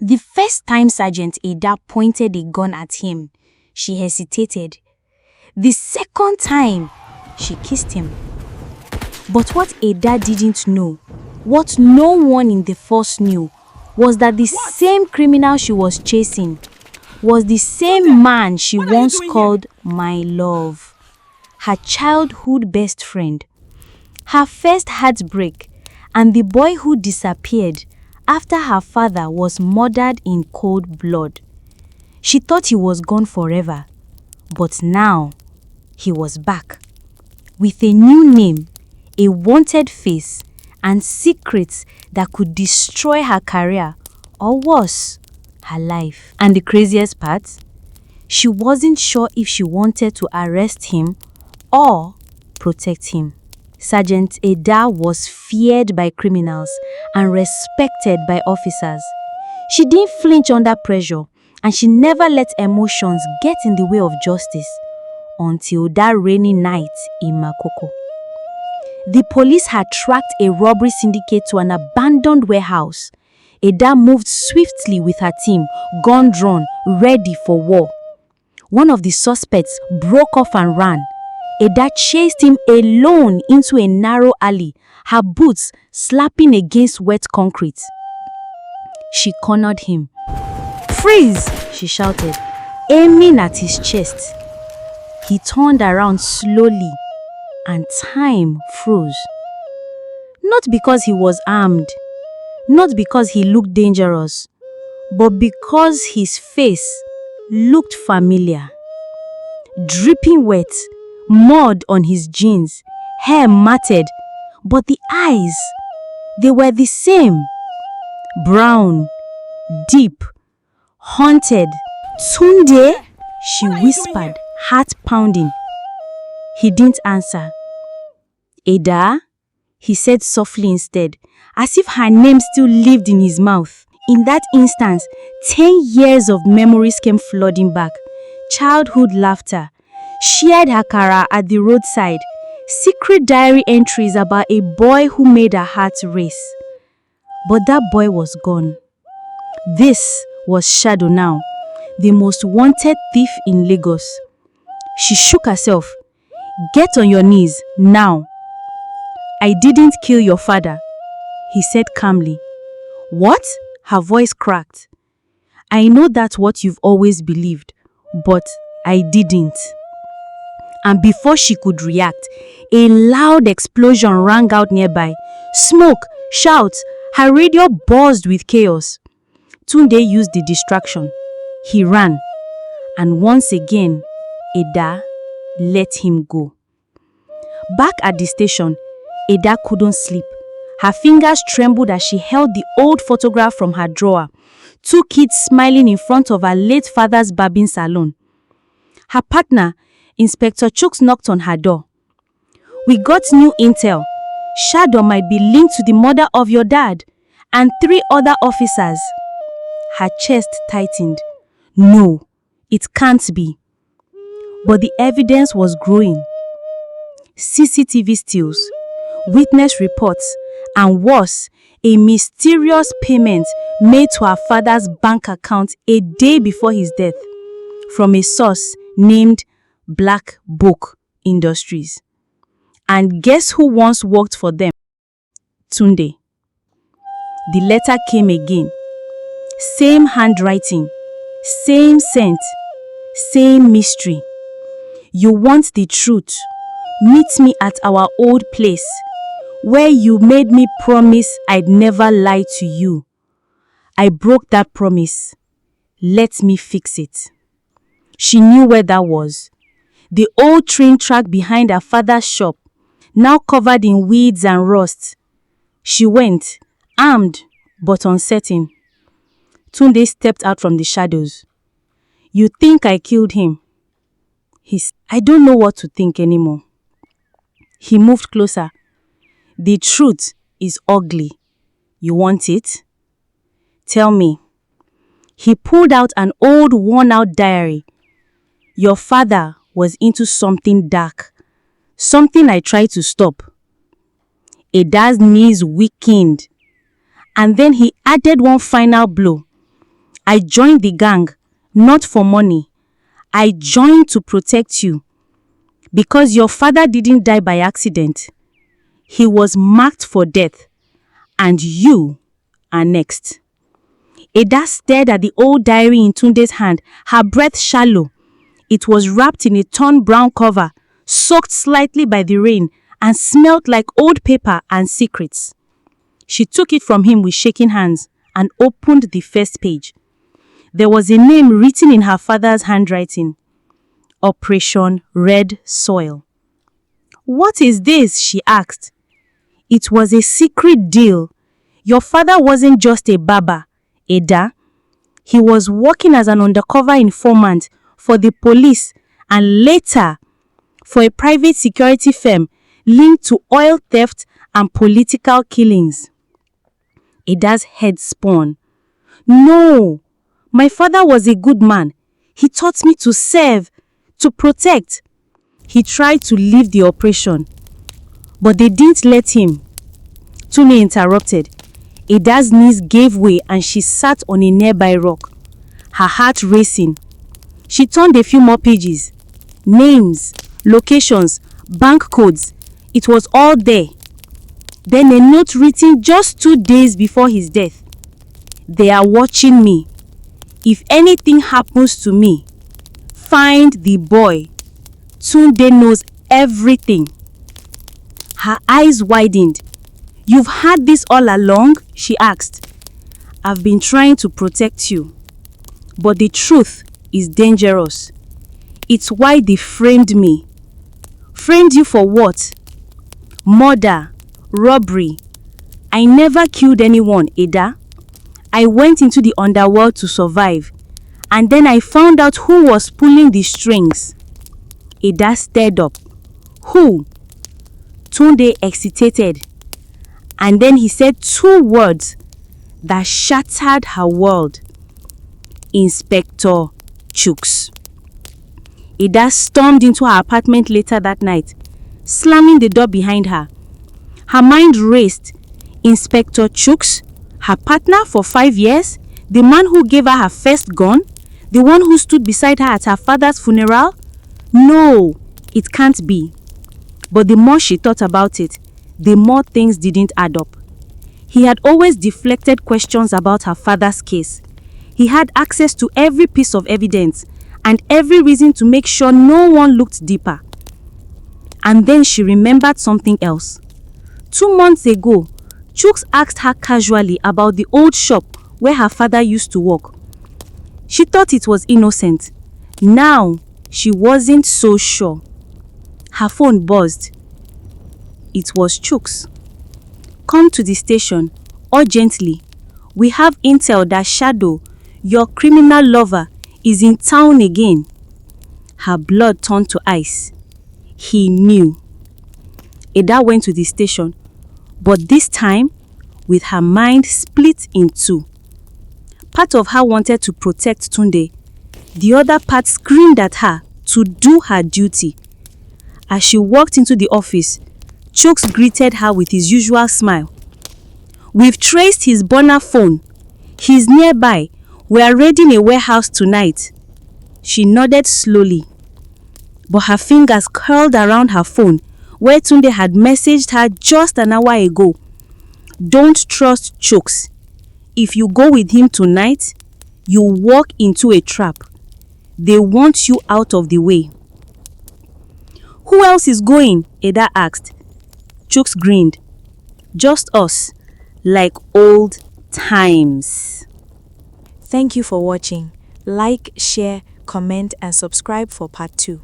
The first time Sergeant Ada pointed a gun at him, she hesitated. The second time, she kissed him. But what Ada didn't know, what no one in the force knew, was that the same criminal she was chasing was the same man she once called my love, her childhood best friend, her first heartbreak, and the boy who disappeared after her father was murdered in cold blood. She thought he was gone forever, but now he was back, with a new name, a wanted face, and secrets that could destroy her career, or worse, her life. And the craziest part? She wasn't sure if she wanted to arrest him or protect him. Sergeant Ada was feared by criminals and respected by officers. She didn't flinch under pressure, and she never let emotions get in the way of justice until that rainy night in Makoko. The police had tracked a robbery syndicate to an abandoned warehouse. Ada moved swiftly with her team, gun drawn, ready for war. One of the suspects broke off and ran. Ada chased him alone into a narrow alley, her boots slapping against wet concrete. She cornered him. "Freeze!" she shouted, aiming at his chest. He turned around slowly, and time froze. Not because he was armed, not because he looked dangerous, but because his face looked familiar. Dripping wet, mud on his jeans, hair matted, but the eyes, they were the same. Brown, deep, haunted. "Tunde?" she whispered, heart pounding. He didn't answer. "Ada?" he said softly instead, as if her name still lived in his mouth. In that instant, 10 years of memories came flooding back. Childhood laughter, shared akara at the roadside, secret diary entries about a boy who made her heart race. But that boy was gone. This was Shadow now, the most wanted thief in Lagos. She shook herself. "Get on your knees, now." "I didn't kill your father," he said calmly. "What?" Her voice cracked. "I know that's what you've always believed, but I didn't." And before she could react, a loud explosion rang out nearby. Smoke, shouts, her radio buzzed with chaos. Tunde used the distraction. He ran, and once again, Ada let him go. Back at the station, Ada couldn't sleep. Her fingers trembled as she held the old photograph from her drawer. 2 kids smiling in front of her late father's barbing salon. Her partner, Inspector Chooks, knocked on her door. "We got new intel. Shadow might be linked to the murder of your dad and 3 other officers." Her chest tightened. No, it can't be. But the evidence was growing. CCTV stills, witness reports, and worse, a mysterious payment made to her father's bank account a day before his death from a source named Black Book Industries. And guess who once worked for them? Tunde. The letter came again. Same handwriting, same scent, same mystery. "You want the truth? Meet me at our old place, where you made me promise I'd never lie to you. I broke that promise. Let me fix it." She knew where that was. The old train track behind her father's shop, now covered in weeds and rust. She went, armed but uncertain. Tunde stepped out from the shadows. "You think I killed him?" "I don't know what to think anymore." He moved closer. "The truth is ugly. You want it? Tell me." He pulled out an old, worn-out diary. "Your father was into something dark, something I tried to stop." Ada's knees weakened. And then he added one final blow. I joined the gang, not for money. I joined to protect you. Because your father didn't die by accident. He was marked for death. And you are next. Ada stared at the old diary in Tunde's hand, her breath shallow. It was wrapped in a torn brown cover, soaked slightly by the rain, and smelled like old paper and secrets. She took it from him with shaking hands and opened the first page. There was a name written in her father's handwriting. Operation Red Soil. "What is this?" she asked. "It was a secret deal. Your father wasn't just a barber, Ada. He was working as an undercover informant for the police and later for a private security firm linked to oil theft and political killings." Ada's head spun. "No, my father was a good man. He taught me to serve, to protect." He tried to leave the operation, but they didn't let him. Tunde interrupted. Ada's knees gave way and she sat on a nearby rock, her heart racing. She turned a few more pages. Names, locations, bank codes. It was all there. Then a note written just 2 days before his death. "They are watching me. If anything happens to me, find the boy. Tunde knows everything." Her eyes widened. "You've had this all along?" she asked. "I've been trying to protect you. But the truth is dangerous. It's why they framed me." "Framed you for what?" "Murder, robbery. I never killed anyone, Ada. I went into the underworld to survive. And then I found out who was pulling the strings." Ada stared up. "Who?" Tunde hesitated. And then he said 2 words that shattered her world. "Inspector Chooks." Ada stormed into her apartment later that night, slamming the door behind her. Her mind raced. Inspector Chooks, her partner for 5 years, the man who gave her her first gun, the one who stood beside her at her father's funeral? No, it can't be. But the more she thought about it, the more things didn't add up. He had always deflected questions about her father's case. He had access to every piece of evidence and every reason to make sure no one looked deeper. And then she remembered something else. 2 months ago, Chooks asked her casually about the old shop where her father used to work. She thought it was innocent. Now, she wasn't so sure. Her phone buzzed. It was Chooks. "Come to the station, urgently. We have intel that Shadow, your criminal lover, is in town again." Her blood turned to ice. He knew. Ada went to the station, but this time with her mind split in 2. Part of her wanted to protect Tunde. The other part screamed at her to do her duty. As she walked into the office, Chooks greeted her with his usual smile. "We've traced his burner phone. He's nearby. We are raiding a warehouse tonight." She nodded slowly, but her fingers curled around her phone where Tunde had messaged her just an hour ago. "Don't trust Chooks. If you go with him tonight, you'll walk into a trap. They want you out of the way." "Who else is going?" Ada asked. Chooks grinned. "Just us, like old times." Thank you for watching. Like, share, comment and subscribe for part 2.